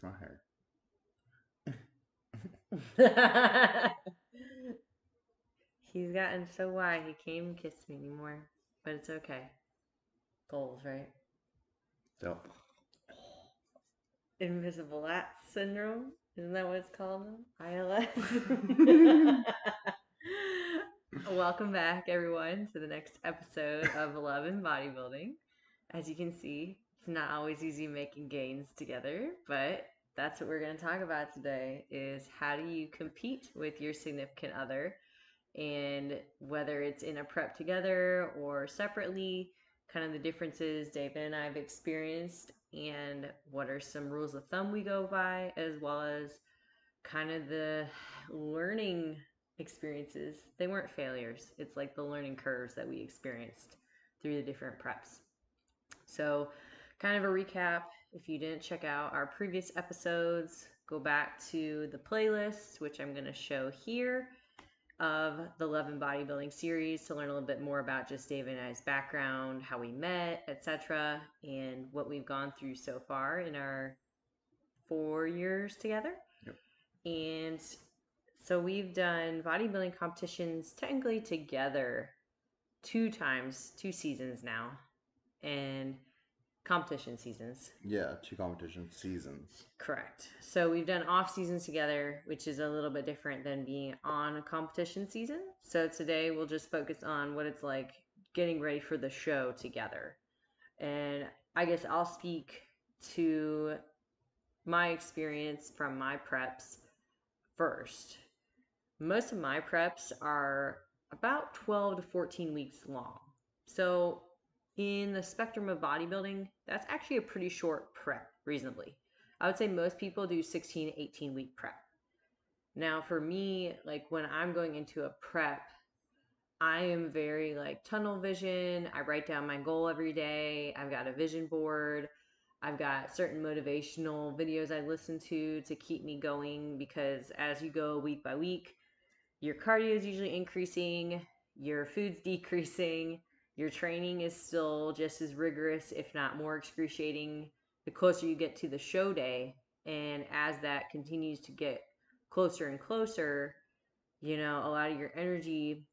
my hair. He's gotten so wide he can't even kiss me anymore. But it's okay. Goals, right? Yep. Invisible lat syndrome. Isn't that what it's called? ILS. Welcome back, everyone, to the next episode of Love and Bodybuilding. As you can see, it's not always easy making gains together, but that's what we're going to talk about today is how do you compete with your significant other, and whether it's in a prep together or separately, kind of the differences David and I have experienced, and what are some rules of thumb we go by, as well as kind of the learning experiences. They weren't failures, it's like the learning curves that we experienced through the different preps. So, kind of a recap, if you didn't check out our previous episodes, go back to the playlist, which I'm going to show here, of the Love and Bodybuilding series to learn a little bit more about just David and I's background, how we met, etc., and what we've gone through so far in our 4 years together. Yep. And so we've done bodybuilding competitions technically together 2 times, 2 seasons now, and competition seasons. Yeah, 2 competition seasons. Correct. So we've done off seasons together, which is a little bit different than being on a competition season. So today we'll just focus on what it's like getting ready for the show together. And I guess I'll speak to my experience from my preps first. Most of my preps are about 12 to 14 weeks long. So in the spectrum of bodybuilding, that's actually a pretty short prep, reasonably. I would say most people do 16 to 18 week prep. Now for me, like when I'm going into a prep, I am very like tunnel vision. I write down my goal every day. I've got a vision board. I've got certain motivational videos I listen to keep me going, because as you go week by week, your cardio is usually increasing, your food's decreasing, your training is still just as rigorous, if not more excruciating, the closer you get to the show day. And as that continues to get closer and closer, a lot of your energy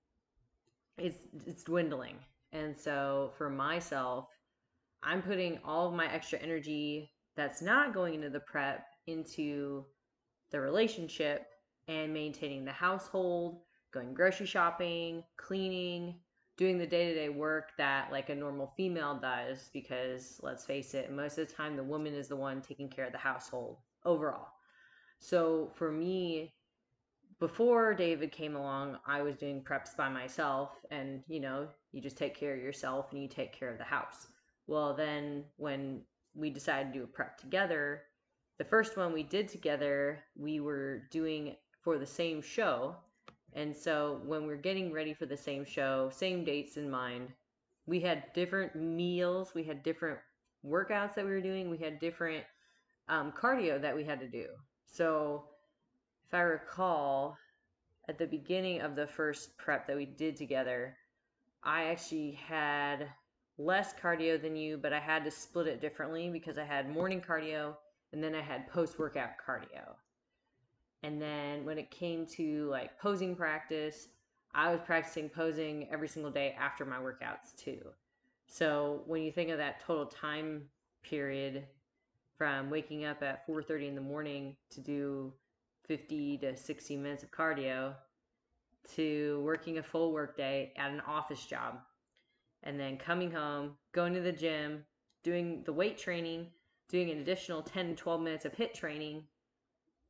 it's dwindling. And so for myself, I'm putting all of my extra energy that's not going into the prep into the relationship and maintaining the household, going grocery shopping, cleaning, doing the day-to-day work that like a normal female does, because let's face it, most of the time the woman is the one taking care of the household overall. So for me, before David came along, I was doing preps by myself, and you just take care of yourself and you take care of the house. Well, then when we decided to do a prep together, the first one we did together, we were doing for the same show. And so when we're getting ready for the same show, same dates in mind, we had different meals, we had different workouts that we were doing, we had different cardio that we had to do. So if I recall, at the beginning of the first prep that we did together, I actually had less cardio than you, but I had to split it differently because I had morning cardio and then I had post-workout cardio. And then when it came to like posing practice, I was practicing posing every single day after my workouts too. So when you think of that total time period from waking up at 4:30 in the morning to do 50 to 60 minutes of cardio, to working a full work day at an office job, and then coming home, going to the gym, doing the weight training, doing an additional 10 to 12 minutes of HIIT training,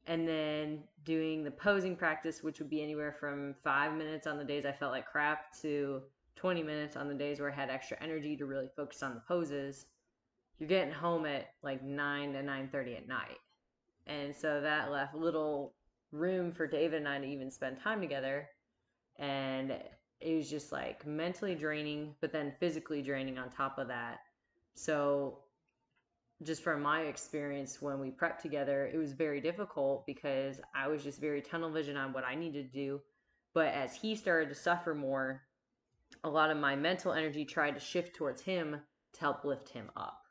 and then doing the posing practice, which would be anywhere from 5 minutes on the days I felt like crap to 20 minutes on the days where I had extra energy to really focus on the poses. You're getting home at like 9 to 9:30 at night. And so that left little room for David and I to even spend time together. And it was just like mentally draining, but then physically draining on top of that. So just from my experience, when we prepped together, it was very difficult because I was just very tunnel vision on what I needed to do. But as he started to suffer more, a lot of my mental energy tried to shift towards him to help lift him up.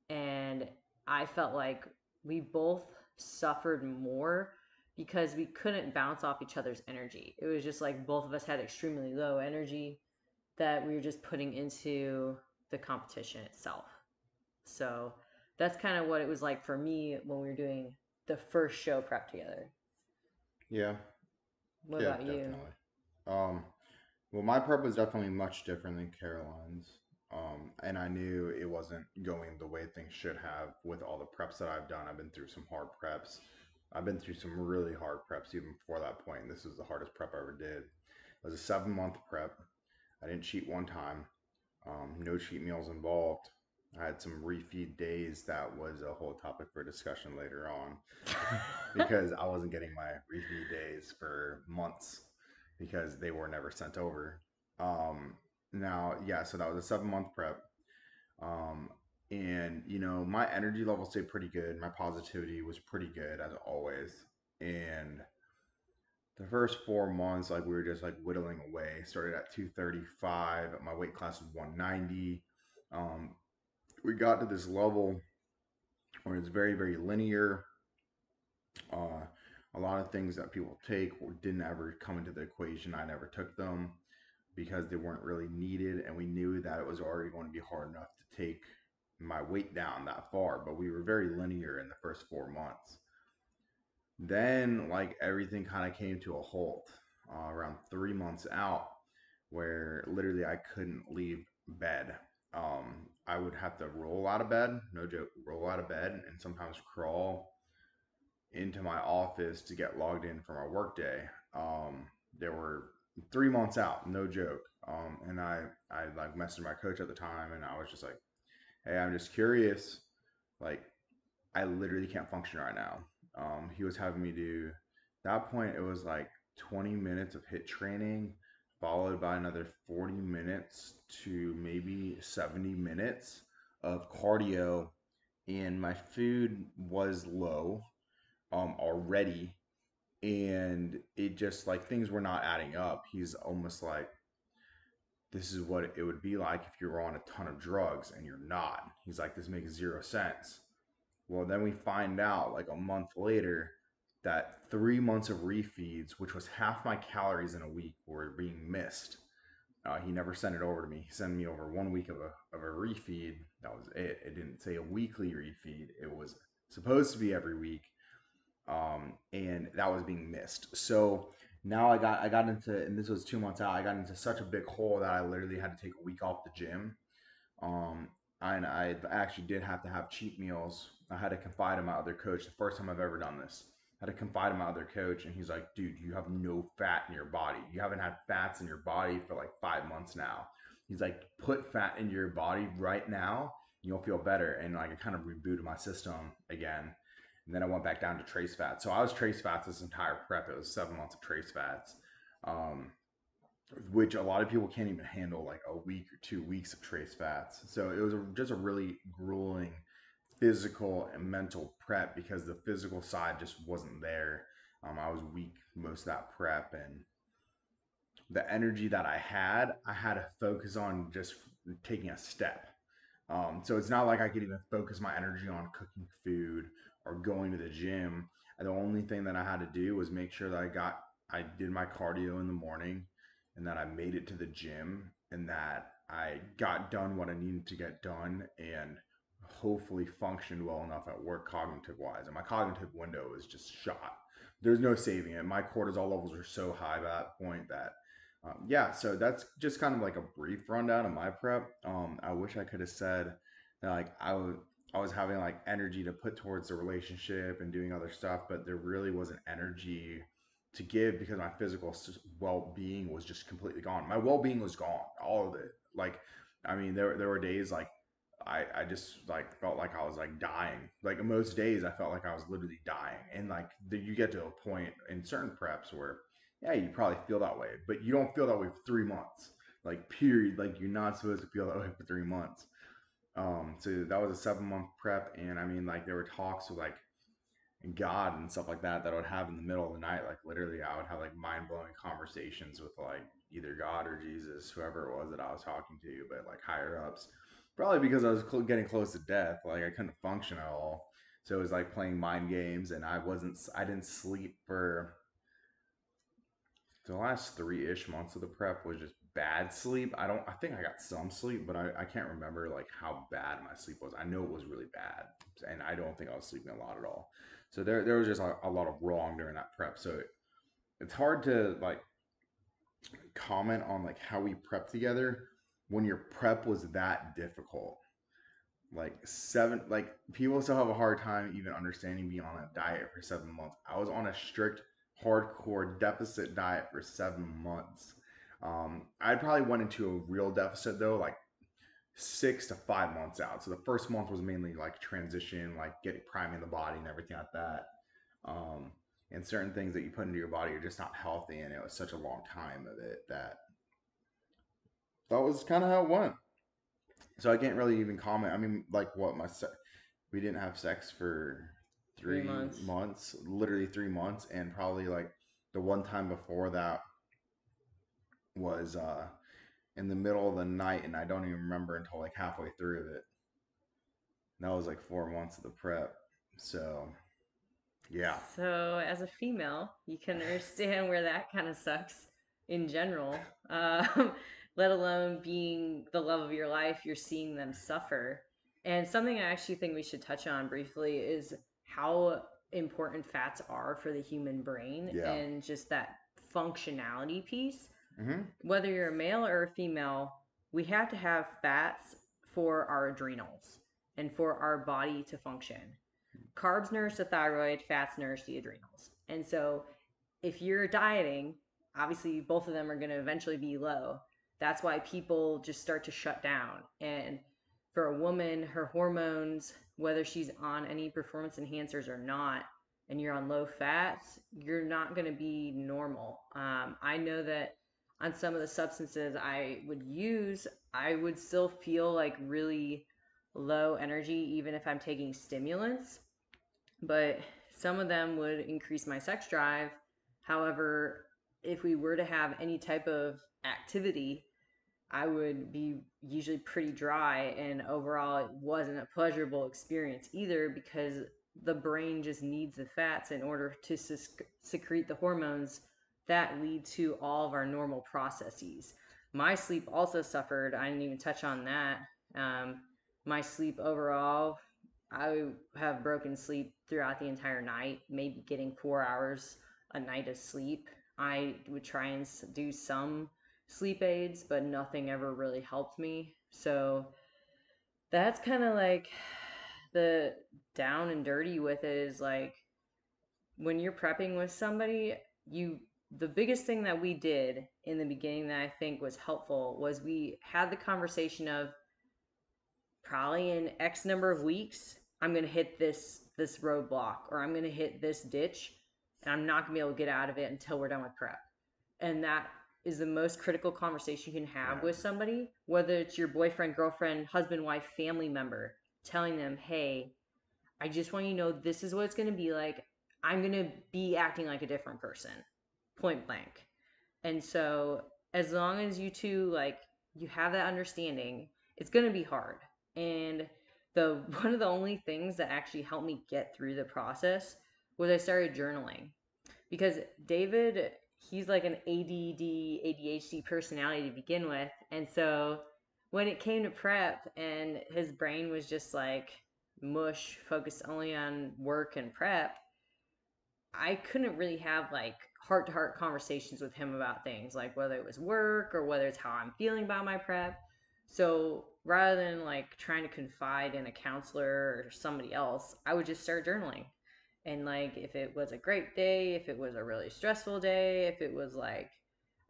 And I felt like we both suffered more because we couldn't bounce off each other's energy. It was just like both of us had extremely low energy that we were just putting into the competition itself. So that's kind of what it was like for me when we were doing the first show prep together. Yeah, What yeah, about you? definitely. Um, well, my prep was definitely much different than Caroline's. And I knew it wasn't going the way things should have with all the preps that I've done. I've been through some hard preps. I've been through some really hard preps even before that point. And this was the hardest prep I ever did. It was a 7 month prep. I didn't cheat one time. No cheat meals involved. I had some refeed days that was a whole topic for discussion later on because I wasn't getting my refeed days for months because they were never sent over. Um, Now, yeah, so that was a 7 month prep. Um, and, my energy level stayed pretty good. My positivity was pretty good as always. And the first 4 months, like we were just like whittling away. Started at 235. My weight class was 190. Um, we got to this level where it's very, very linear. Uh, a lot of things that people take didn't ever come into the equation. I never took them because they weren't really needed, and we knew that it was already going to be hard enough to take my weight down that far. But we were very linear in the first 4 months. Then, like everything kind of came to a halt around 3 months out, where literally I couldn't leave bed. I would have to roll out of bed, no joke, roll out of bed, and sometimes crawl into my office to get logged in for my workday. There were 3 months out, no joke. And I like messaged my coach at the time, and I was just like, "Hey, I'm just curious. Like, I literally can't function right now." He was having me do. At that point, it was like 20 minutes of hit training, followed by another 40 minutes to maybe 70 minutes of cardio, and my food was low already, and it just like things were not adding up. He's almost like, this is what it would be like if you were on a ton of drugs and you're not. He's like, this makes zero sense. Well, then we find out like a month later that 3 months of refeeds, which was half my calories in a week, were being missed. He never sent it over to me. He sent me over 1 week of a refeed. That was it. It didn't say a weekly refeed. It was supposed to be every week, and that was being missed. So now I got into, and this was 2 months out. I got into such a big hole that I literally had to take a week off the gym. Um, and I actually did have to have cheat meals. I had to confide in my other coach. The first time I've ever done this, I had to confide in my other coach, and he's like, "Dude, you have no fat in your body. You haven't had fats in your body for like 5 months now." He's like, "Put fat into your body right now, and you'll feel better." And like, I kind of rebooted my system again, and then I went back down to trace fats. So I was trace fats this entire prep. It was 7 months of trace fats. Um, which a lot of people can't even handle like a week or 2 weeks of trace fats. So it was just a really grueling physical and mental prep because the physical side just wasn't there. I was weak most of that prep, and the energy that I had to focus on just taking a step. So it's not like I could even focus my energy on cooking food or going to the gym. And the only thing that I had to do was make sure that I did my cardio in the morning, and that I made it to the gym, and that I got done what I needed to get done, and hopefully functioned well enough at work cognitive wise. And my cognitive window was just shot. There's no saving it. My cortisol levels were so high by that point that yeah, so that's just kind of like a brief rundown of my prep. I wish I could have said that like I was having like energy to put towards the relationship and doing other stuff, but there really wasn't energy to give because my physical well-being was just completely gone. My well-being was gone, all of it. Like, I mean, there were days like I just like felt like I was like dying. Like most days, I felt like I was literally dying, and like you get to a point in certain preps where yeah, you probably feel that way, but you don't feel that way for 3 months. Like period. Like you're not supposed to feel that way for 3 months. So that was a 7 month prep, and I mean, like there were talks with like God and stuff like that I would have in the middle of the night. Like literally, I would have like mind blowing conversations with like either God or Jesus, whoever it was that I was talking to, but like higher ups. Probably because I was getting close to death. Like I couldn't function at all. So it was like playing mind games, and I didn't sleep for the last 3-ish months of the prep was just bad sleep. I think I got some sleep, but I can't remember like how bad my sleep was. I know it was really bad, and I don't think I was sleeping a lot at all. So there was just a lot of wrong during that prep. So it's hard to like comment on like how we prep together when your prep was that difficult. Like people still have a hard time even understanding being on a diet for 7 months. I was on a strict hardcore deficit diet for 7 months. I probably went into a real deficit though like 6 to 5 months out. So the first month was mainly like transition, like getting priming the body and everything like that. um, and certain things that you put into your body are just not healthy, and it was such a long time of it that that was kind of how it went. So I can't really even comment. I mean, like what we didn't have sex for Three three months. months, literally 3 months, and probably like the one time before that was in the middle of the night, and I don't even remember until like halfway through of it. That was like 4 months of the prep. So yeah, So, as a female, you can understand where that kind of sucks in general. Let alone being the love of your life, you're seeing them suffer. And something I actually think we should touch on briefly is how important fats are for the human brain yeah, and just that functionality piece. hmm, Whether you're a male or a female, we have to have fats for our adrenals and for our body to function. Carbs nourish the thyroid, fats nourish the adrenals. And so if you're dieting, obviously both of them are going to eventually be low. That's why people just start to shut down. And for a woman, her hormones, whether she's on any performance enhancers or not, and you're on low fats, you're not going to be normal. I know that on some of the substances I would use, I would still feel like really low energy, even if I'm taking stimulants, but some of them would increase my sex drive. However, if we were to have any type of activity, I would be usually pretty dry, and overall, it wasn't a pleasurable experience either because the brain just needs the fats in order to secrete the hormones that lead to all of our normal processes. My sleep also suffered. I didn't even touch on that. Um, my sleep overall, I have broken sleep throughout the entire night, maybe getting 4 hours a night of sleep. I would try and do some sleep aids, but nothing ever really helped me. So that's kind of like the down and dirty with it is like when you're prepping with somebody, you the biggest thing that we did in the beginning that I think was helpful was we had the conversation of probably in X number of weeks, I'm gonna hit this roadblock or I'm gonna hit this ditch and I'm not gonna be able to get out of it until we're done with prep. And that is the most critical conversation you can have right, with somebody, whether it's your boyfriend, girlfriend, husband, wife, family member, telling them, hey, I just want you to know this is what it's gonna be like. I'm gonna be acting like a different person, point blank. And so as long as you two like you have that understanding, it's going to be hard. And the one of the only things that actually helped me get through the process was I started journaling because David, he's like an ADD, ADHD personality to begin with. And so when it came to prep and his brain was just like mush, focused only on work and prep, I couldn't really have like heart to heart conversations with him about things like whether it was work or whether it's how I'm feeling about my prep. So rather than like trying to confide in a counselor or somebody else, I would just start journaling. And like if it was a great day, if it was a really stressful day, if it was like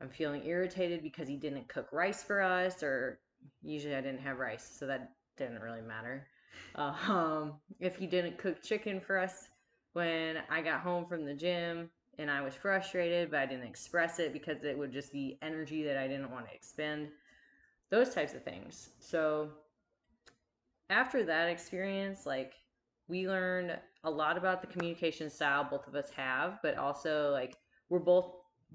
I'm feeling irritated because he didn't cook rice for us, or usually I didn't have rice, so that didn't really matter. If he didn't cook chicken for us when I got home from the gym and I was frustrated, but I didn't express it because it would just be energy that I didn't want to expend. Those types of things. So after that experience, like we learned a lot about the communication style both of us have, but also like we're both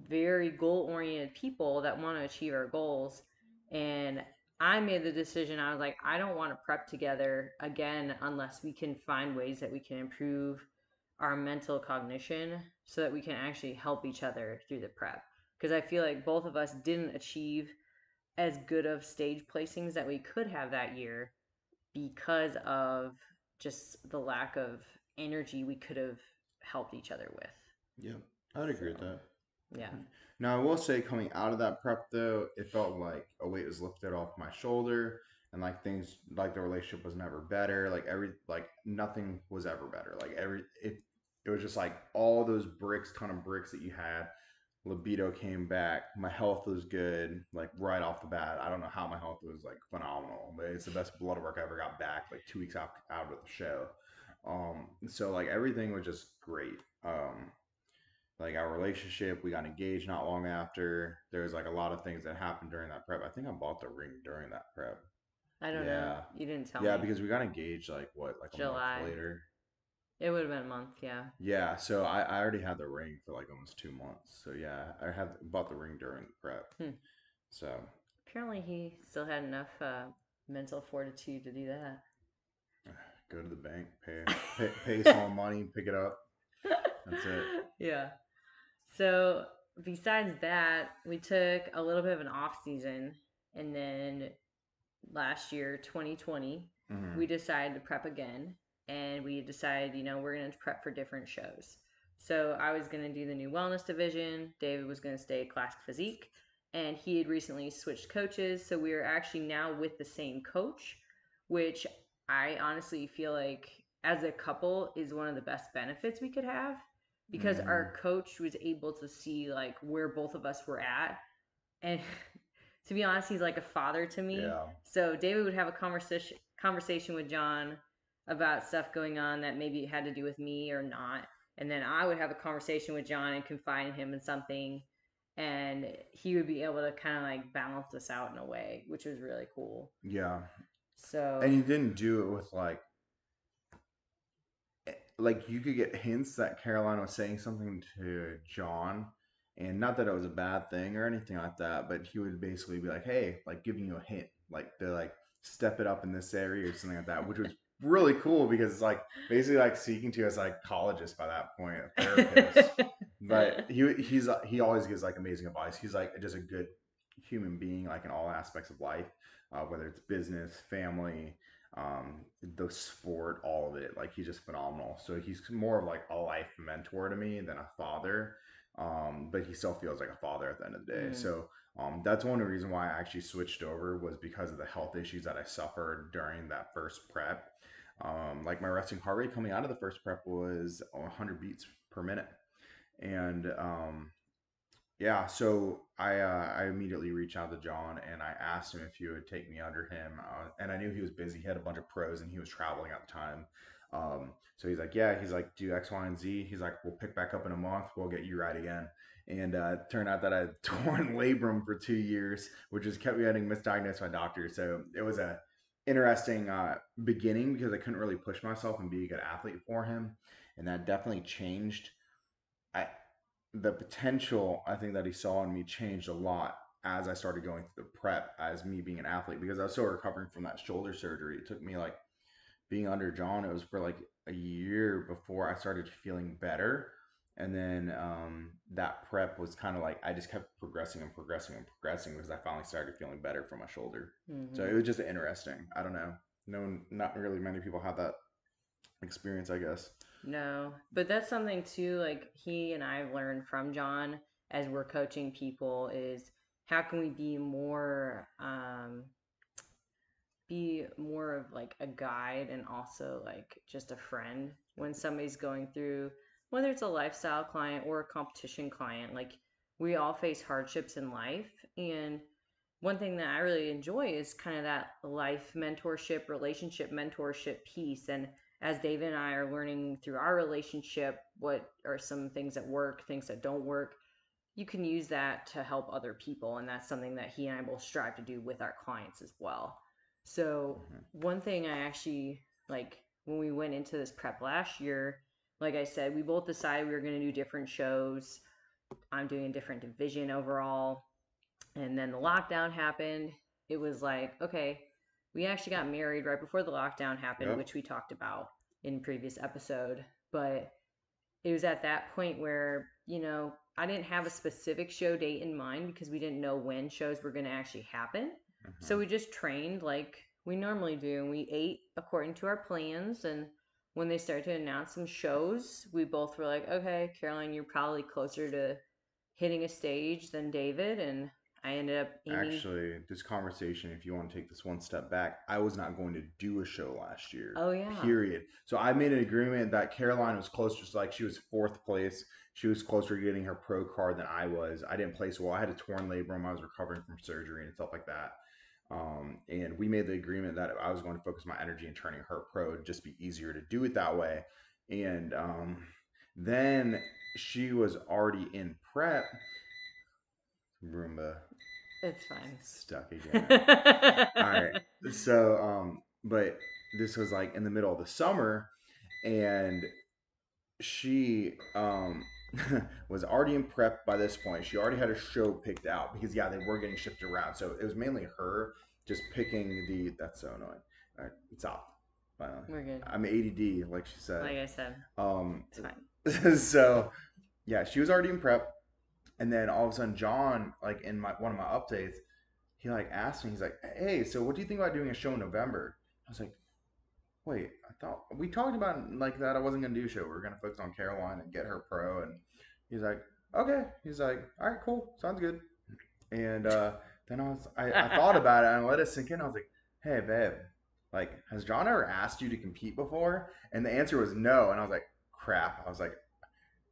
very goal oriented people that want to achieve our goals. And I made the decision. I was like, I don't want to prep together again unless we can find ways that we can improve our mental cognition so that we can actually help each other through the prep. Because I feel like both of us didn't achieve as good of stage placings that we could have that year because of just the lack of energy we could have helped each other with. Yeah, I'd agree with So, that. yeah. Now, I will say, coming out of that prep though, it felt like a weight was lifted off my shoulder, and like things, like the relationship was never better. Like nothing was ever better. It was just like all those ton of bricks that you had. Libido came back. My health was good, like right off the bat. I don't know how my health was like phenomenal, but it's the best blood work I ever got back, like 2 weeks out of the show. So like everything was just great. Like our relationship, we got engaged not long after. There was like a lot of things that happened during that prep. I think I bought the ring during that prep. I don't know. Yeah. You didn't tell Yeah, me. because we got engaged like what, like a month July. later. It would have been a month, yeah. Yeah, so I already had the ring for like almost 2 months. So yeah, I had bought the ring during the prep. Hmm. So Apparently, he still had enough mental fortitude to do that. go to the bank, pay some money, pick it up. That's it. Yeah. So besides that, we took a little bit of an off season, and then last year, 2020, Hmm. we decided to prep again, and we decided, we're going to prep for different shows. So I was going to do the new wellness division. David was going to stay classic physique, and he had recently switched coaches. So we are actually now with the same coach, which I honestly feel like as a couple is one of the best benefits we could have because Hmm. our coach was able to see like where both of us were at. And to be honest, he's like a father to me. Yeah. So David would have a conversation with John about stuff going on that maybe had to do with me or not. And then I would have a conversation with John and confide him in something, and he would be able to kind of like balance us out in a way, which was really cool. Yeah. And So, you didn't do it with like you could get hints that Caroline was saying something to John, and not that it was a bad thing or anything like that, but he would basically be like, "Hey," like giving you a hint, like to like step it up in this area or something like that, which was really cool because it's like basically like speaking to a psychologist by that point, a therapist. But he always gives like amazing advice. He's like just a good human being, like in all aspects of life, whether it's business, family, the sport, all of it. Like he's just phenomenal. So he's more of like a life mentor to me than a father. But he still feels like a father at the end of the day. mm, So that's one reason why I actually switched over was because of the health issues that I suffered during that first prep. Like my resting heart rate coming out of the first prep was 100 beats per minute, and yeah, so I immediately reached out to John and I asked him if he would take me under him, and I knew he was busy. He had a bunch of pros and he was traveling at the time. So he's like, yeah, he's like, do X, Y, and Z. He's like, we'll pick back up in a month. We'll get you right again. And it turned out that I had torn labrum for 2 years, which has kept me getting misdiagnosed by doctors. So it was a interesting beginning because I couldn't really push myself and be a good athlete for him, and that definitely changed. I the potential I think that he saw in me changed a lot as I started going through the prep as me being an athlete because I was still recovering from that shoulder surgery. It took me like being under John, it was for like a year before I started feeling better. And then that prep was kind of like I just kept progressing and progressing and progressing because I finally started feeling better from my shoulder. So mm-hmm. it was just interesting. I don't know. Not really many people have that experience, I guess. No, but that's something too. Like he and I've learned from John as we're coaching people is how can we be more of like a guide and also like just a friend when somebody's going through whether it's a lifestyle client or a competition client. Like we all face hardships in life, and one thing that I really enjoy is kind of that life mentorship, relationship mentorship piece. And as David and I are learning through our relationship, what are some things that work, things that don't work, you can use that to help other people. And that's something that he and I both strive to do with our clients as well. So, Hmm. one thing I actually like when we went into this prep last year, like I said, we both decided we were going to do different shows. I'm doing a different division overall, and then the lockdown happened, it was like, okay, we actually got married right before the lockdown happened, Yep. which we talked about in previous episode. But it was at that point where, I didn't have a specific show date in mind because we didn't know when shows were going to actually happen. So Hmm. we just trained like we normally do, and we ate according to our plans. And when they started to announce some shows, we both were like, okay, Caroline, you're probably closer to hitting a stage than David. And I ended up aiming. Actually, this conversation, if you want to take this one step back, I was not going to do a show last year, Oh, yeah. period. So I made an agreement that Caroline was closer, so like she was fourth place. She was closer to getting her pro card than I was. I didn't place well. I had a torn labrum. I was recovering from surgery and stuff like that. And we made the agreement that I was going to focus my energy in turning her pro. It'd just be easier to do it that way. And then she was already in prep. Roomba It's fine. stuck again. All right. So, but this was like in the middle of the summer, and she was already in prep by this point. She already had a show picked out because yeah, they were getting shifted around. So it was mainly her just picking the. That's so annoying. All right, it's off. Finally, We're good. I'm ADD, like she said. Like I said, Um, it's fine. so yeah, she was already in prep, and then all of a sudden, John, like in my one of my updates, he like asked me, he's like, "Hey, so what do you think about doing a show in November?" I was like, "Wait, I thought we talked about like that. I wasn't gonna do a show. We were gonna focus on Caroline and get her pro." And he's like, "Okay." He's like, "All right, cool, sounds good." And then I thought about it and I let it sink in. I was like, "Hey, babe, like, has John ever asked you to compete before?" And the answer was no. And I was like, "Crap." I was like,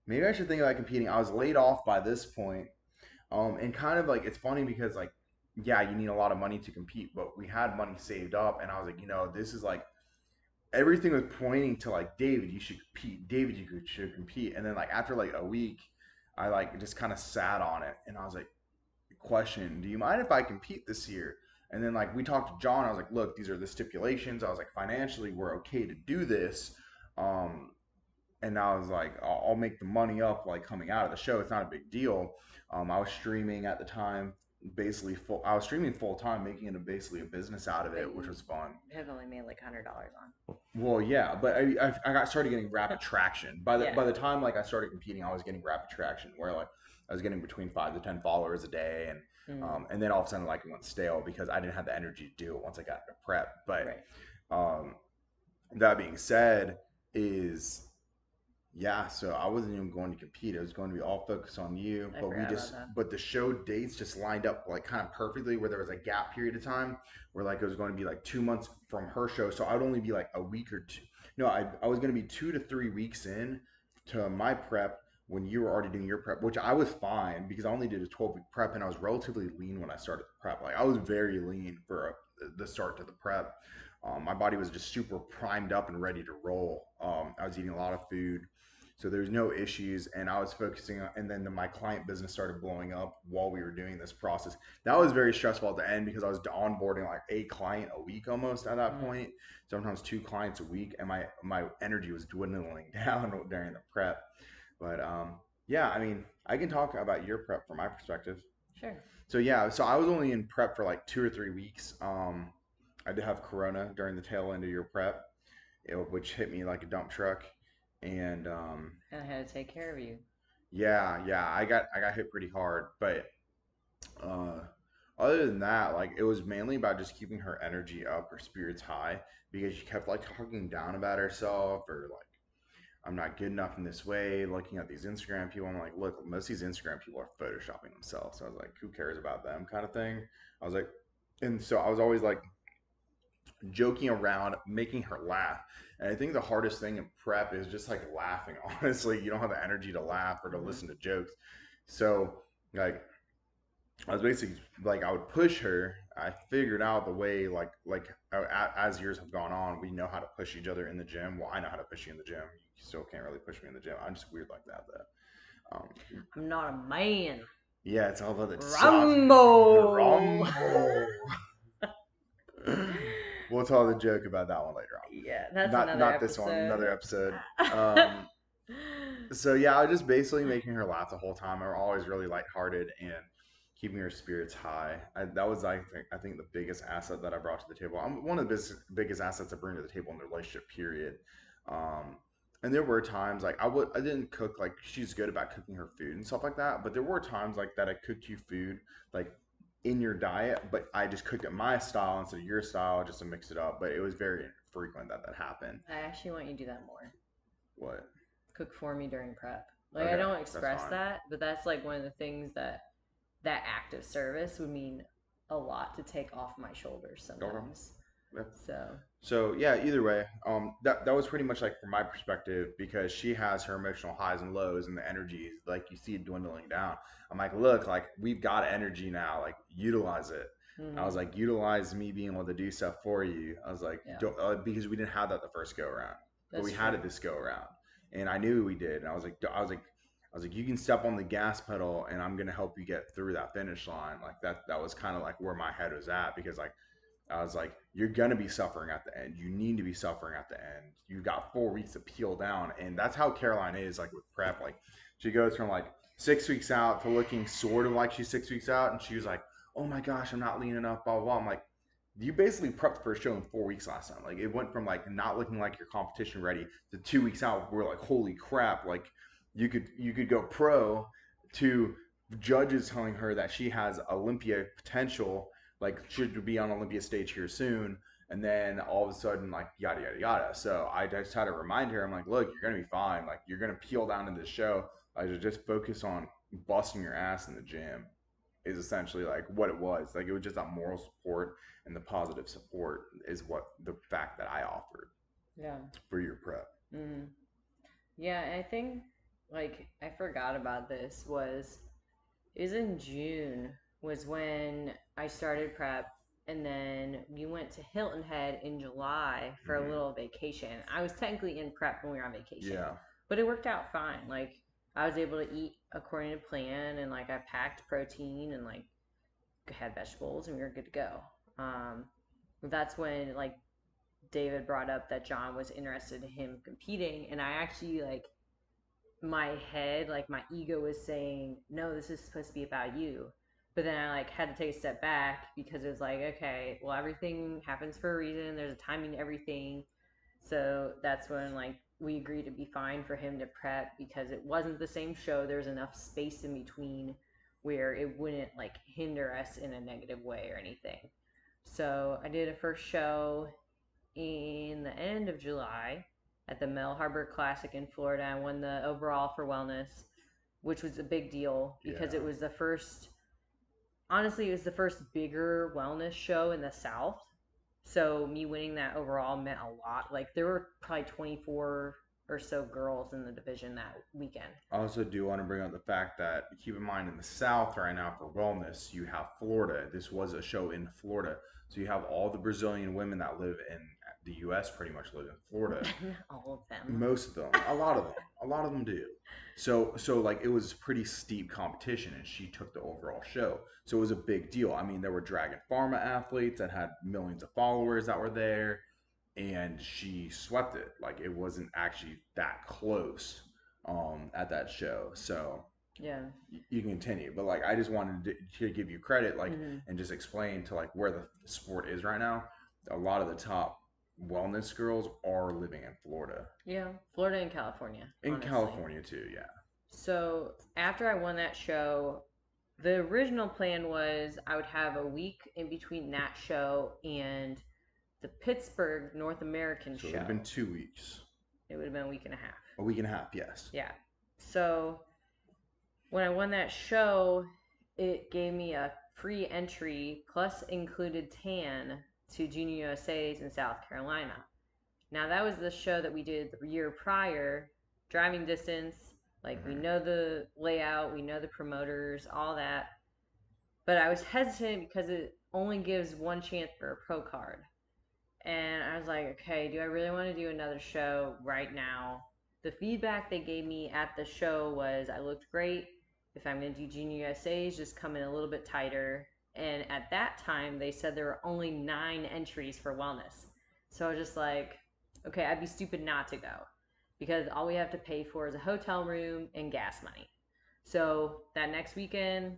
maybe I should think about competing. I was laid off by this point, and kind of like it's funny because like yeah, you need a lot of money to compete, but we had money saved up, and I was like, this is like everything was pointing to like David, you should compete. David, you should compete. And then like after like a week, I like just kind of sat on it, and I was like, question, do you mind if I compete this year? And then like we talked to John, I was like, look, these are the stipulations. I was like, financially, we're okay to do this. Um, and I was like, I'll make the money up like coming out of the show. It's not a big deal. I was streaming at the time, basically full. I was streaming full time, making it basically a business out of That it, which you was fun. have only made like $100 on. Well, yeah, but I got started getting rapid traction. Yeah. By the time like I started competing, I was getting rapid traction where like I was getting between 5 to 10 followers a day, Mm, and then all of a sudden like it went stale because I didn't have the energy to do it once I got into prep. But right. um, that being said, is yeah, so I wasn't even going to compete. It was going to be all focused on you. I But we forgot about just, that. but the show dates just lined up like kind of perfectly where there was a gap period of time where like it was going to be like 2 months from her show. So I'd only be like a week or two. No, I was going to be 2 to 3 weeks in to my prep when you were already doing your prep, which I was fine because I only did a 12-week prep and I was relatively lean when I started the prep. Like I was very lean for the start to the prep. My body was just super primed up and ready to roll. I was eating a lot of food, so there's no issues, and I was focusing on, and then my client business started blowing up while we were doing this process. That was very stressful at the end because I was onboarding like a client a week almost at that Mm. point, sometimes 2 clients a week, and my energy was dwindling down during the prep. But yeah, I mean, I can talk about your prep from my perspective. Sure. So yeah, so I was only in prep for like 2 or 3 weeks. I did have corona during the tail end of your prep, which hit me like a dump truck, and And I had to take care of you. yeah, I got hit pretty hard, but uh, other than that, like it was mainly about just keeping her energy up, her spirits high, because she kept like talking down about herself or like I'm not good enough in this way. Looking at these Instagram people, I'm like, look, most of these Instagram people are photoshopping themselves. So I was like, who cares about them, kind of thing. I was like, and so I was always like joking around, making her laugh. And I think the hardest thing in prep is just like laughing. Honestly, you don't have the energy to laugh or to Mm-hmm. listen to jokes. So like I was basically like I would push her. I figured out the way as years have gone on, we know how to push each other in the gym. Well, I know how to push you in the gym. You still can't really push me in the gym. I'm just weird like that though. I'm not a man. Yeah, it's all about the soft Rumbo. rumble. We'll tell the joke about that one later on. Yeah, that's another Not this one, another episode. episode. So yeah, I was just basically making her laugh the whole time. I'm always really lighthearted, and keeping her spirits high. That was, I think, the biggest asset that I brought to the table. I'm one of the biggest assets I bring to the table in the relationship. Period. Um, and there were times like I didn't cook like she's good about cooking her food and stuff like that. But there were times like that I cooked you food like in your diet, but I just cooked it my style instead of your style just to mix it up. But it was very frequent that that happened. I actually want you to do that more. What? Cook for me during prep. Like I Okay, don't that's express fine. that, but that's like one of the things that that act of service would mean a lot to take off my shoulders Okay. sometimes. Yeah. So So yeah, either way, that was pretty much like from my perspective because she has her emotional highs and lows and the energy like you see it dwindling down. I'm like, look, like we've got energy now, like utilize it. I was mm-hmm. like, utilize me being able to do stuff for you. I was like, Yeah, don't, because we didn't have that the first go around, but that's we had true. it this go around, and I knew we did. And I was like, you can step on the gas pedal, and I'm gonna help you get through that finish line. Like that was kind of like where my head was at because like I was like, you're gonna be suffering at the end. You need to be suffering at the end. You got 4 weeks to peel down, and that's how Caroline is. Like with prep, like she goes from like 6 weeks out to looking sort of like she's 6 weeks out, and she was like, oh my gosh, I'm not lean enough. Blah blah blah. I'm like, you basically prepped for a show in 4 weeks last time. Like it went from like not looking like your competition ready to 2 weeks out. We're like, holy crap! Like you could go pro to judges telling her that she has Olympia potential like should be on Olympia stage here soon. And then all of a sudden, like yada yada yada. So I just had to remind her, I'm like, look, you're gonna be fine. Like you're gonna peel down in this show. I should just focus on busting your ass in the gym. Is essentially like what it was. Like it was just that moral support and the positive support is what the fact that I offered Yeah. for your prep. Mm-hmm. Yeah, and I think like I forgot about this was is in June was when I started prep and then we went to Hilton Head in July for a Mm-hmm. little vacation. I was technically in prep when we were on vacation, Yeah. but it worked out fine. Like I was able to eat according to plan and like I packed protein and like had vegetables and we were good to go. Um, that's when like David brought up that John was interested in him competing and I actually like my head, like my ego was saying, no, this is supposed to be about you. But then I like had to take a step back because it was like, okay, well everything happens for a reason. There's a timing to everything. So that's when like we agreed to be fine for him to prep because it wasn't the same show. There's enough space in between where it wouldn't like hinder us in a negative way or anything. So I did a first show in the end of July at the Mel Harbor Classic in Florida. I won the overall for wellness, which was a big deal because it Yeah. was the first, honestly, it was the first bigger wellness show in the South. So me winning that overall meant a lot. Like there were probably 24 or so girls in the division that weekend. I also do want to bring up the fact that keep in mind in the South right now for wellness, you have Florida. This was a show in Florida. So you have all the Brazilian women that live in the US pretty much live in Florida. Not all of them. Most of them, a lot of them do. So like it was pretty steep competition, and she took the overall show. So it was a big deal. I mean, there were Dragon Pharma athletes that had millions of followers that were there, and she swept it. Like it wasn't actually that close at that show. So Yeah. you can continue, but like I just wanted to give you credit, like Mm-hmm. and just explain to like where the sport is right now. A lot of the top wellness girls are living in Florida. Yeah. Florida and California, In honestly. California too, yeah. So after I won that show, the original plan was I would have a week in between that show and the Pittsburgh North American So it would have show. been 2 weeks. It would have been a week and a half. A week and a half, yes. Yeah. So when I won that show, it gave me a free entry plus included tan to Junior USA's in South Carolina. Now that was the show that we did the year prior, driving distance. Like we Mm-hmm. know the layout, we know the promoters, all that. But I was hesitant because it only gives one chance for a pro card. And I was like, okay, do I really want to do another show right now? The feedback they gave me at the show was I looked great. If I'm going to do Junior USA's, just come in a little bit tighter. And at that time, they said there were only 9 entries for wellness. So I was just like, okay, I'd be stupid not to go because all we have to pay for is a hotel room and gas money. So that next weekend,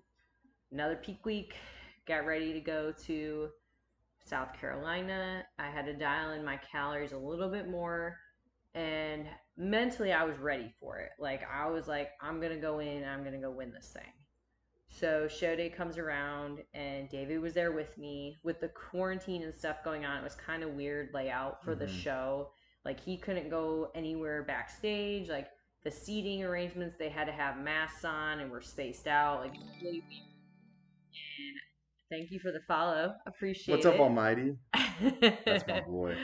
Another peak week. Got ready to go to South Carolina. I had to dial in my calories a little bit more, and mentally I was ready for it. Like I was like, I'm gonna go in, I'm gonna go win this thing. So show day comes around, and David was there with me. With the quarantine and stuff going on, it was kind of weird layout for the Mm-hmm. show. Like he couldn't go anywhere backstage. Like the seating arrangements, they had to have masks on and were spaced out. Like really weird. And thank you for the follow. What's Appreciate up, it. Almighty? That's my boy.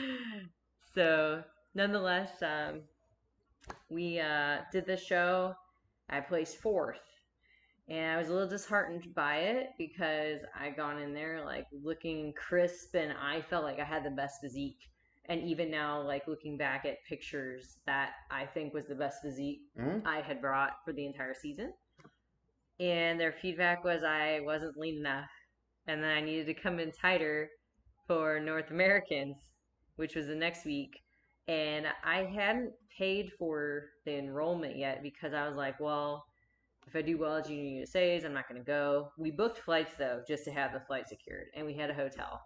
So nonetheless, we did the show. I placed fourth, and I was a little disheartened by it because I gone in there like looking crisp, and I felt like I had the best physique. And even now, like looking back at pictures, that I think was the best physique Mm-hmm. I had brought for the entire season. And their feedback was I wasn't lean enough, and then I needed to come in tighter for North Americans, which was the next week. And I hadn't paid for the enrollment yet because I was like, well, if I do well at Junior USA's, I'm not going to go. We booked flights though, just to have the flight secured, and we had a hotel.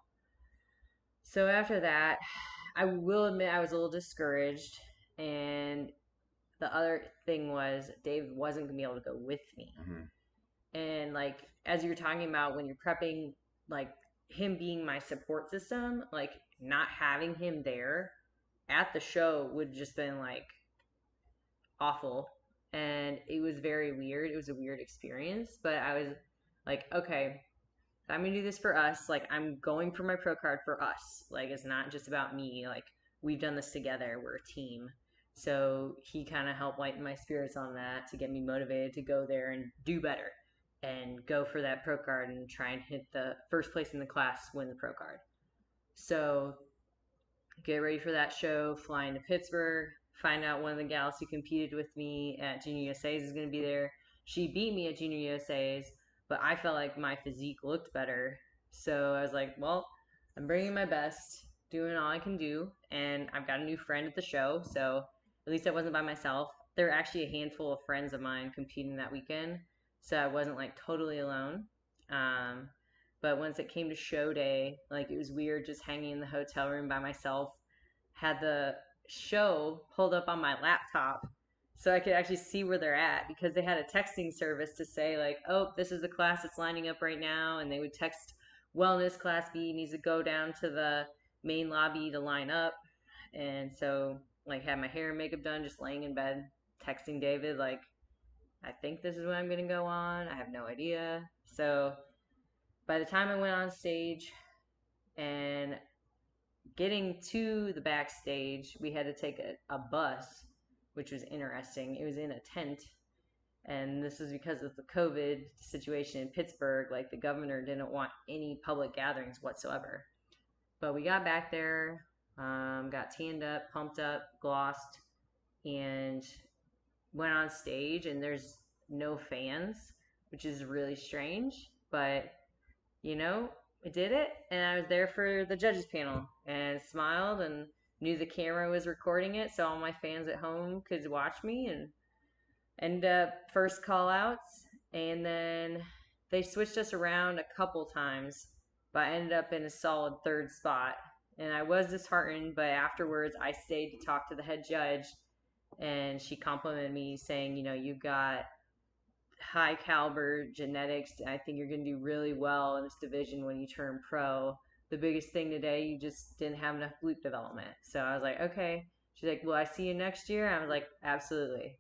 So after that, I will admit I was a little discouraged. And the other thing was Dave wasn't going to be able to go with me. Mm-hmm. And like as you were talking about when you're prepping, like him being my support system, like not having him there at the show would just been like awful. And it was very weird. It was a weird experience, but I was like, okay, I'm gonna do this for us. Like I'm going for my pro card for us. Like it's not just about me. Like we've done this together. We're a team. So he kind of helped lighten my spirits on that to get me motivated to go there and do better and go for that pro card and try and hit the first place in the class, win the pro card. So get ready for that show, flying to Pittsburgh, find out one of the gals who competed with me at Junior USA's is going to be there. She beat me at Junior USA's, but I felt like my physique looked better. So I was like, well, I'm bringing my best, doing all I can do, and I've got a new friend at the show, so at least I wasn't by myself. There were actually a handful of friends of mine competing that weekend, so I wasn't like totally alone. Um, but once it came to show day, like it was weird just hanging in the hotel room by myself. Had the show pulled up on my laptop so I could actually see where they're at because they had a texting service to say like, oh, this is the class that's lining up right now, and they would text wellness class B needs to go down to the main lobby to line up. And so like had my hair and makeup done, just laying in bed, texting David like, I think this is what I'm gonna go on. I have no idea. So by the time I went on stage and getting to the backstage, we had to take a bus, which was interesting. It was in a tent, and this was because of the COVID situation in Pittsburgh. Like the governor didn't want any public gatherings whatsoever. But we got back there, got tanned up, pumped up, glossed, and went on stage. And there's no fans, which is really strange. But you know, I did it, and I was there for the judges panel and smiled and knew the camera was recording it, so all my fans at home could watch me and end up first call outs. And then they switched us around a couple times, but I ended up in a solid third spot. And I was disheartened, but afterwards I stayed to talk to the head judge, and she complimented me saying, you know, you got high caliber genetics. I think you're going to do really well in this division when you turn pro. The biggest thing today, you just didn't have enough glute development. So I was like, okay. She's like, will I see you next year? I was like, absolutely.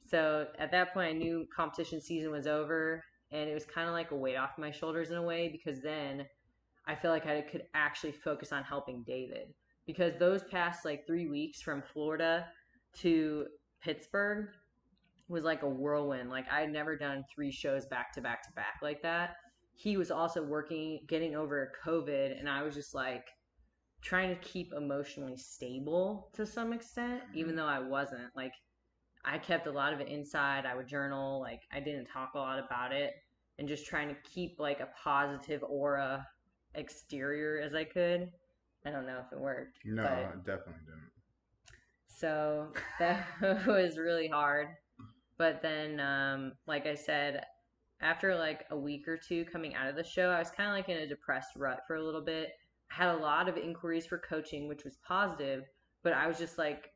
So at that point, I knew competition season was over, and it was kind of like a weight off my shoulders in a way because then I feel like I could actually focus on helping David. Because those past like 3 weeks from Florida to Pittsburgh, was like a whirlwind. Like I had never done 3 shows back to back to back like that. He was also working, getting over COVID, and I was just like trying to keep emotionally stable to some extent, even though I wasn't. Like I kept a lot of it inside. I would journal. Like I didn't talk a lot about it, and just trying to keep like a positive aura exterior as I could. I don't know if it worked, No, but it definitely didn't. so that was really hard. But then, like I said, after like a week or two coming out of the show, I was kind of like in a depressed rut for a little bit. I had a lot of inquiries for coaching, which was positive, but I was just like,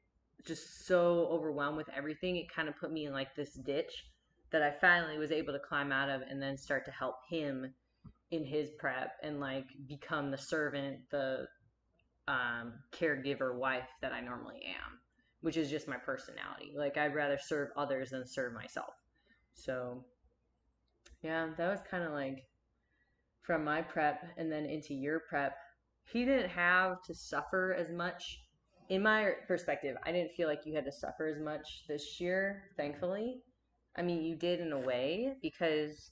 just so overwhelmed with everything. It kind of put me in like this ditch that I finally was able to climb out of and then start to help him in his prep and like become the servant, the caregiver wife that I normally am, which is just my personality. Like I'd rather serve others than serve myself. So yeah, that was kind of like from my prep and then into your prep. He didn't have to suffer as much. In my perspective, I didn't feel like you had to suffer as much this year, thankfully. I mean, you did in a way because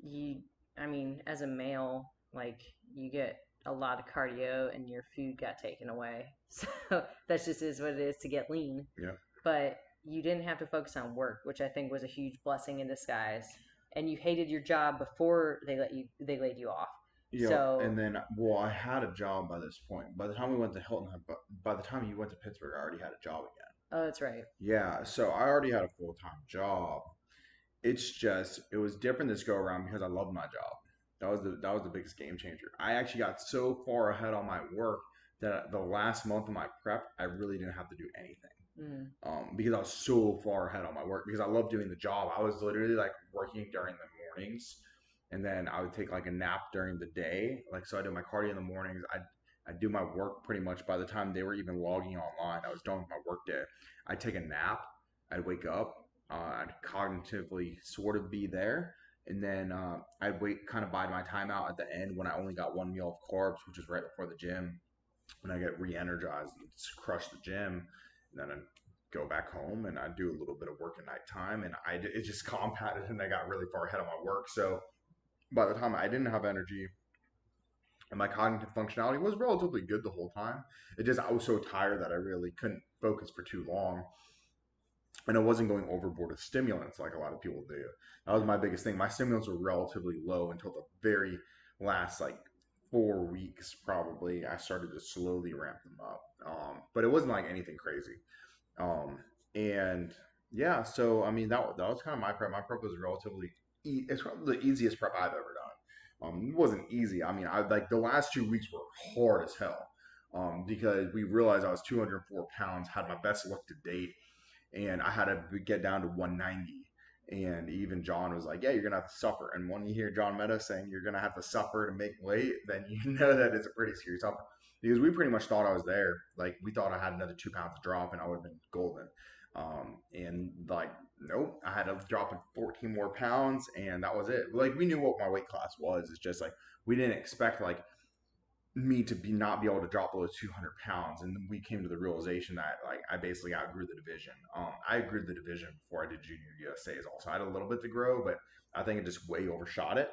you, I mean, as a male, like you get a lot of cardio and your food got taken away. So that's just is what it is to get lean. Yeah. But you didn't have to focus on work, which I think was a huge blessing in disguise. And you hated your job before they laid you off. Yep. So, And then, well, I had a job by this point. By the time we went to Hilton, by the time you went to Pittsburgh, I already had a job again. oh, that's right. Yeah. So I already had a full-time job. It's just it was different this go around because I loved my job. That was the biggest game changer. I actually got so far ahead on my work that the last month of my prep, I really didn't have to do anything. Mm. Because I was so far ahead on my work because I love doing the job. I was literally like working during the mornings, and then I would take like a nap during the day. Like so, I do my cardio in the mornings. I do my work pretty much by the time they were even logging online. I was done with my work day. I'd take a nap. I'd wake up. I'd cognitively sort of be there, and then I'd wait, kind of bide my time out at the end when I only got one meal of carbs, which was right before the gym, and I get re-energized and crush the gym. And then I go back home and I do a little bit of work at nighttime, and it just compounded, and I got really far ahead of my work. So by the time I didn't have energy, and my cognitive functionality was relatively good the whole time. It just I was so tired that I really couldn't focus for too long, and I wasn't going overboard with stimulants like a lot of people do. That was my biggest thing. My stimulants were relatively low until the very last like 4 weeks probably. I started to slowly ramp them up, but it wasn't like anything crazy. Um, and yeah, so I mean that was kind of my prep. My prep was relatively it's probably the easiest prep I've ever done. It wasn't easy. I mean, I like the last 2 weeks were hard as hell. Because we realized I was 204 pounds, had my best look to date, and I had to get down to 190. And even John was like, "Yeah, you're gonna have to suffer." And when you hear John Meadows saying you're gonna have to suffer to make weight, then you know that it's a pretty serious suffer. Because we pretty much thought I was there. Like we thought I had another 2 pounds to drop, and I would have been golden. And like, nope, I had to drop 14 more pounds, and that was it. Like we knew what my weight class was. It's just like we didn't expect like me to be not be able to drop below 200 pounds, and we came to the realization that like I basically outgrew the division. I grew the division before I did junior USA's. Also, I had a little bit to grow, but I think it just way overshot it,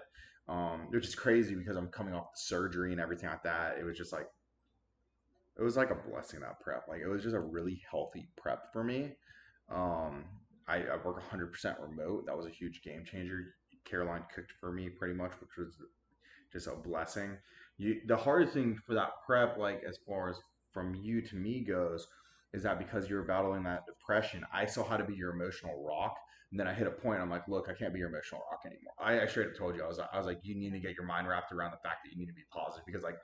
which is crazy because I'm coming off the surgery and everything like that. It was like a blessing, that prep. Like it was just a really healthy prep for me. um, I work 100% remote. That was a huge game changer. Caroline cooked for me pretty much, which was just a blessing. The hardest thing for that prep, like as far as from you to me goes, is that because you're battling that depression, I saw how to be your emotional rock. And then I hit a point. I'm like, look, I can't be your emotional rock anymore. I straight up told you, I was like, you need to get your mind wrapped around the fact that you need to be positive because like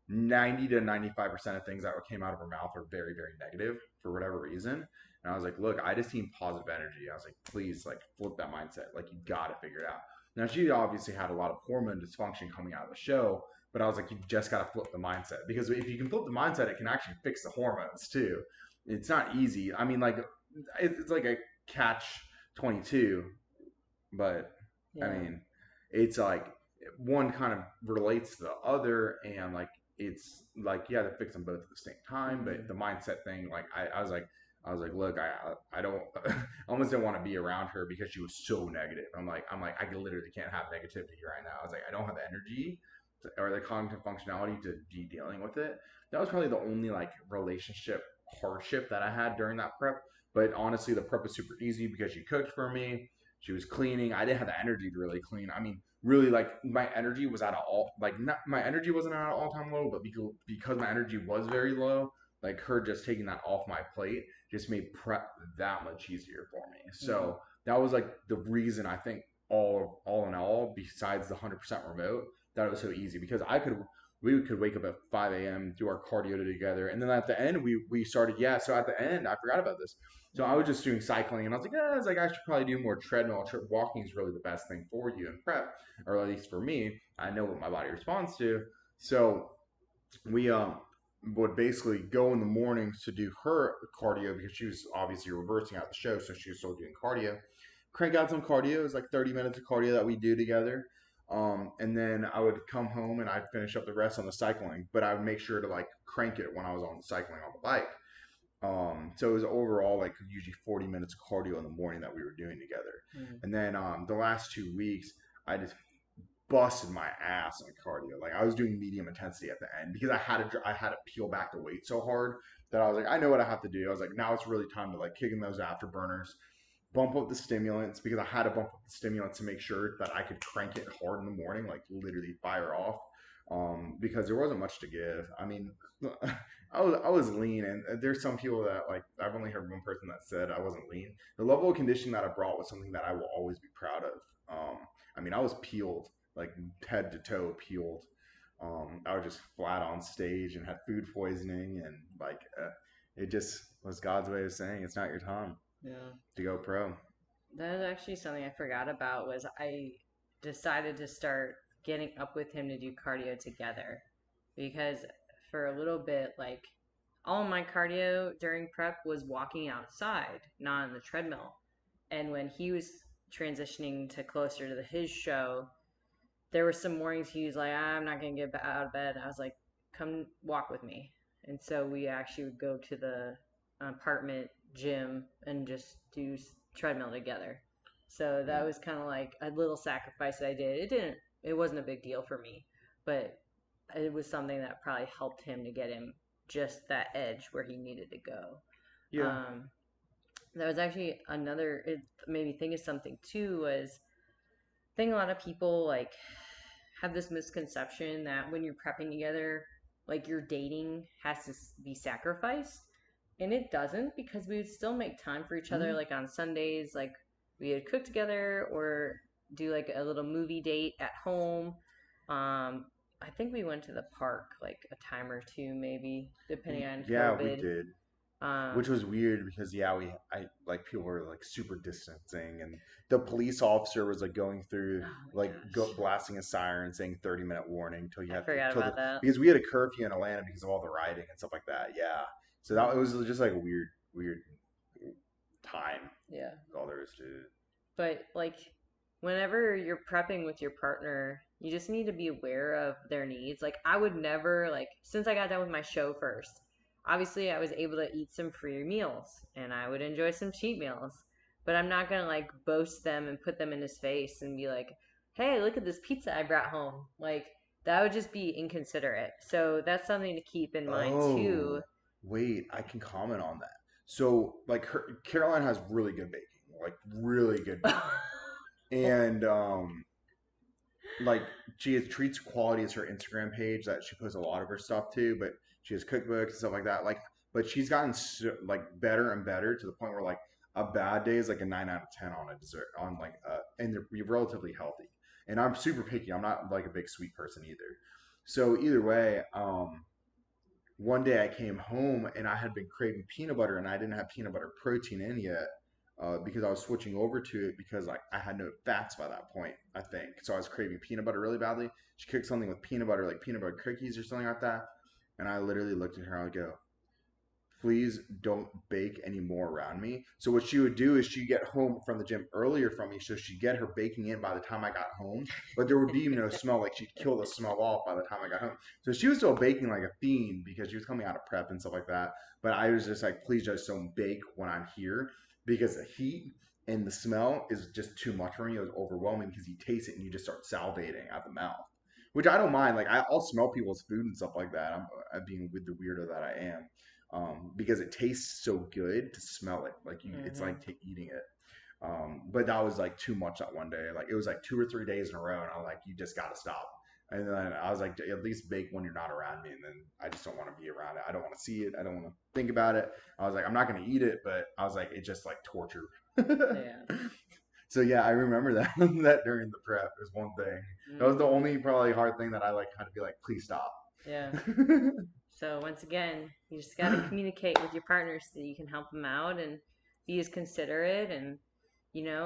90 to 95% of things that came out of her mouth are very, very negative for whatever reason. And I was like, look, I just need positive energy. I was like, please, like, flip that mindset. Like, you got to figure it out. Now, she obviously had a lot of hormone dysfunction coming out of the show, but I was like, you just got to flip the mindset because if you can flip the mindset, it can actually fix the hormones too. It's not easy. I mean, like, it's like a catch 22, but I Yeah. mean, it's like one kind of relates to the other, and like it's like you have to fix them both at the same time. But Mm. the mindset thing, like I was like, look, I don't, I almost didn't want to be around her because she was so negative. I'm like, I literally can't have negativity right now. I was like, I don't have the energy or the cognitive functionality to be dealing with it. That was probably the only like relationship hardship that I had during that prep. But honestly, the prep was super easy because she cooked for me. She was cleaning. I didn't have the energy to really clean. I mean, really, like my energy was at an all like not my energy wasn't at an all time low, but because my energy was very low, like her just taking that off my plate just made prep that much easier for me. Mm. So that was like the reason I think. all in all, besides the 100% remote, that it was so easy because we could wake up at 5 a.m., do our cardio together, and then at the end we started. Yeah, so at the end I forgot about this. So I Mm. was just doing cycling, and I was like, yeah, I was like, I should probably do more treadmill. Walking is really the best thing for you in prep, or at least for me. I know what my body responds to. So we would basically go in the mornings to do her cardio because she was obviously reversing out the show, so she was still doing cardio. Crank out some cardio. It was like 30 minutes of cardio that we do together. And then I would come home and I'd finish up the rest on the cycling, but I would make sure to like crank it when I was on the cycling on the bike. So it was overall like usually 40 minutes of cardio in the morning that we were doing together. Mm. And then the last 2 weeks, I just busted my ass on cardio. Like I was doing medium intensity at the end because I had to peel back the weight so hard that I was like, I know what I have to do. I was like, now it's really time to like kick in those afterburners, bump up the stimulants because I had to bump up the stimulants to make sure that I could crank it hard in the morning, like literally fire off. Because there wasn't much to give. I mean, I was lean, and there's some people that like I've only heard one person that said I wasn't lean. The level of conditioning that I brought was something that I will always be proud of. I mean, I was peeled, like head to toe peeled. I was just flat on stage and had food poisoning, and like it just was God's way of saying it's not your time Yeah. to go pro. That is actually something I forgot about was I decided to start getting up with him to do cardio together because for a little bit like all my cardio during prep was walking outside, not on the treadmill. And when he was transitioning to closer to his show, there were some mornings he was like, I'm not going to get out of bed. And I was like, come walk with me. And so we actually would go to the apartment gym and just do treadmill together. So that was kind of like a little sacrifice that I did. It wasn't a big deal for me, but it was something that probably helped him to get him just that edge where he needed to go. Yeah. Um, there was actually another, it made me think of something too, was I think a lot of people like have this misconception that when you're prepping together, like your dating has to be sacrificed. And it doesn't because we would still make time for each other. Mm-hmm. Like on Sundays, like we would cook together or do like a little movie date at home. I think we went to the park like a time or two, maybe, depending on Yeah, we COVID. did. Which Um, was weird because yeah, I like people were like super distancing, and the police officer was like going through oh my like gosh, blasting a siren saying 30-minute warning till you I had to forgot till the about that. because we had a curfew in Atlanta because of all the rioting and stuff like that. Yeah, so that it Mm, was just like a weird time. yeah. All there is to it. But like whenever you're prepping with your partner, you just need to be aware of their needs. Like I would never like since I got done with my show first, obviously I was able to eat some free meals and I would enjoy some cheat meals. But I'm not gonna like boast them and put them in his face and be like, hey, look at this pizza I brought home. Like that would just be inconsiderate. So that's something to keep in mind too. Oh, wait, I can comment on that. So like Caroline has really good baking, like really good baking, and like she has treats quality as her Instagram page that she posts a lot of her stuff to, but she has cookbooks and stuff like that. Like, but she's gotten like better and better to the point where like a bad day is like a 9 out of 10 on a dessert on like and they're relatively healthy. And I'm super picky. I'm not like a big sweet person either. So either way, one day I came home and I had been craving peanut butter and I didn't have peanut butter protein in yet because I was switching over to it because like I had no fats by that point, I think. So I was craving peanut butter really badly. She cooked something with peanut butter, like peanut butter cookies or something like that. And I literally looked at her and I would go, please don't bake anymore around me. So what she would do is she'd get home from the gym earlier from me, so she'd get her baking in by the time I got home. But there would be no smell; like she'd kill the smell off by the time I got home. So she was still baking like a fiend because she was coming out of prep and stuff like that. But I was just like, please just don't bake when I'm here because the heat and the smell is just too much for me. It was overwhelming because you taste it and you just start salivating at the mouth. Which I don't mind. Like I'll smell people's food and stuff like that. I'm being with the weirdo that I am because it tastes so good to smell it. Like it's Mm-hmm. like eating it. But that was like too much that one day. Like it was like 2 or 3 days in a row, and I'm like, you just gotta stop. And then I was like, at least bake when you're not around me. And then I just don't want to be around it. I don't want to see it. I don't want to think about it. I was like, I'm not gonna eat it, but I was like, it's just like torture. Yeah. So yeah, I remember that that during the prep is one thing. That was the Hmm. only probably hard thing that I like had to be like, please stop. Yeah. So once again, you just got to communicate with your partner so that you can help them out and be as considerate and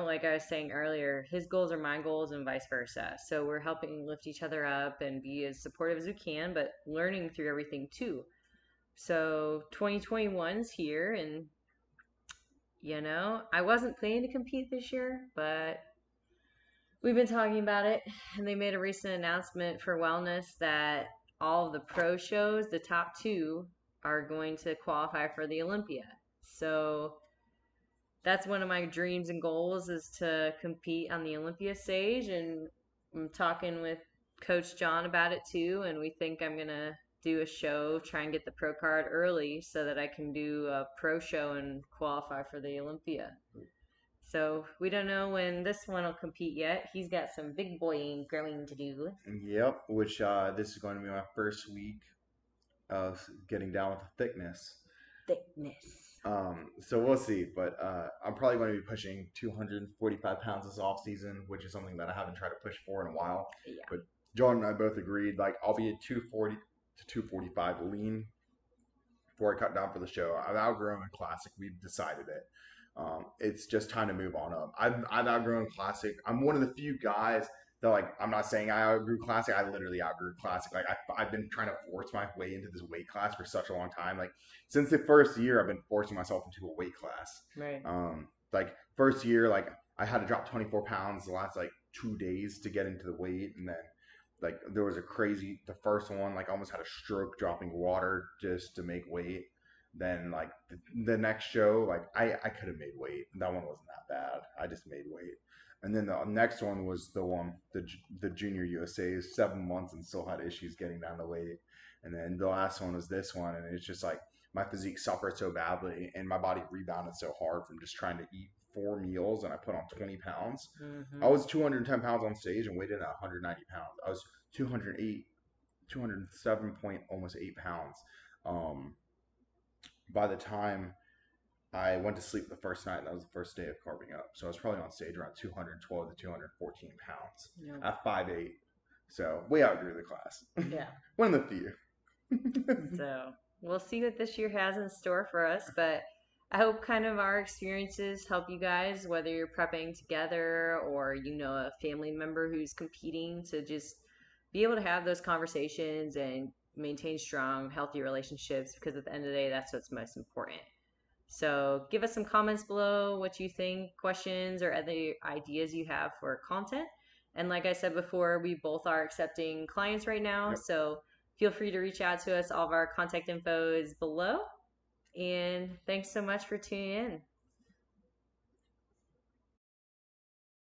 like I was saying earlier, his goals are my goals and vice versa. So we're helping lift each other up and be as supportive as we can, but learning through everything too. So 2021's here and I wasn't planning to compete this year, but we've been talking about it, and they made a recent announcement for wellness that all of the pro shows, the top two, are going to qualify for the Olympia. So that's one of my dreams and goals is to compete on the Olympia stage. And I'm talking with Coach John about it too. And we think I'm going to do a show, try and get the pro card early so that I can do a pro show and qualify for the Olympia. So we don't know when this one will compete yet. He's got some big boy growing to do. Yep, which this is going to be my first week of getting down with the thickness. Thickness. So we'll see, but I'm probably going to be pushing 245 pounds this off season, which is something that I haven't tried to push for in a while. Yeah. But John and I both agreed, like I'll be at 240 to 245 lean before I cut down for the show. I've outgrown Classic. We've decided it. It's just time to move on up. I've outgrown Classic. I'm one of the few guys that like. I'm not saying I outgrew Classic. I literally outgrew Classic. Like I've been trying to force my way into this weight class for such a long time. Like since the first year, I've been forcing myself into a weight class. Right. Like first year, like I had to drop 24 pounds the last like 2 days to get into the weight, and then like there was a crazy the first one like I almost had a stroke dropping water just to make weight. Then like the next show like I could have made weight. That one wasn't that bad. I just made weight. And then the next one was the junior USA 7 months and still had issues getting down to weight. And then the last one was this one, and it's just like my physique suffered so badly and my body rebounded so hard from just trying to eat 4 meals, and I put on 20 pounds. I Mm-hmm. was 210 pounds on stage and weighed in at 190 pounds. I was 208, 207 point almost 8 pounds. Um, by the time I went to sleep the first night, that was the first day of carving up. So I was probably on stage around 212 to 214 pounds Yep. at 5'8". So way outgrew the class. Yeah. One of the few. So we'll see what this year has in store for us, but I hope kind of our experiences help you guys, whether you're prepping together or a family member who's competing, to just be able to have those conversations and maintain strong, healthy relationships because at the end of the day, that's what's most important. So give us some comments below what you think, questions, or other ideas you have for content. And like I said before, we both are accepting clients right now. Yep. So feel free to reach out to us. All of our contact info is below. And thanks so much for tuning in.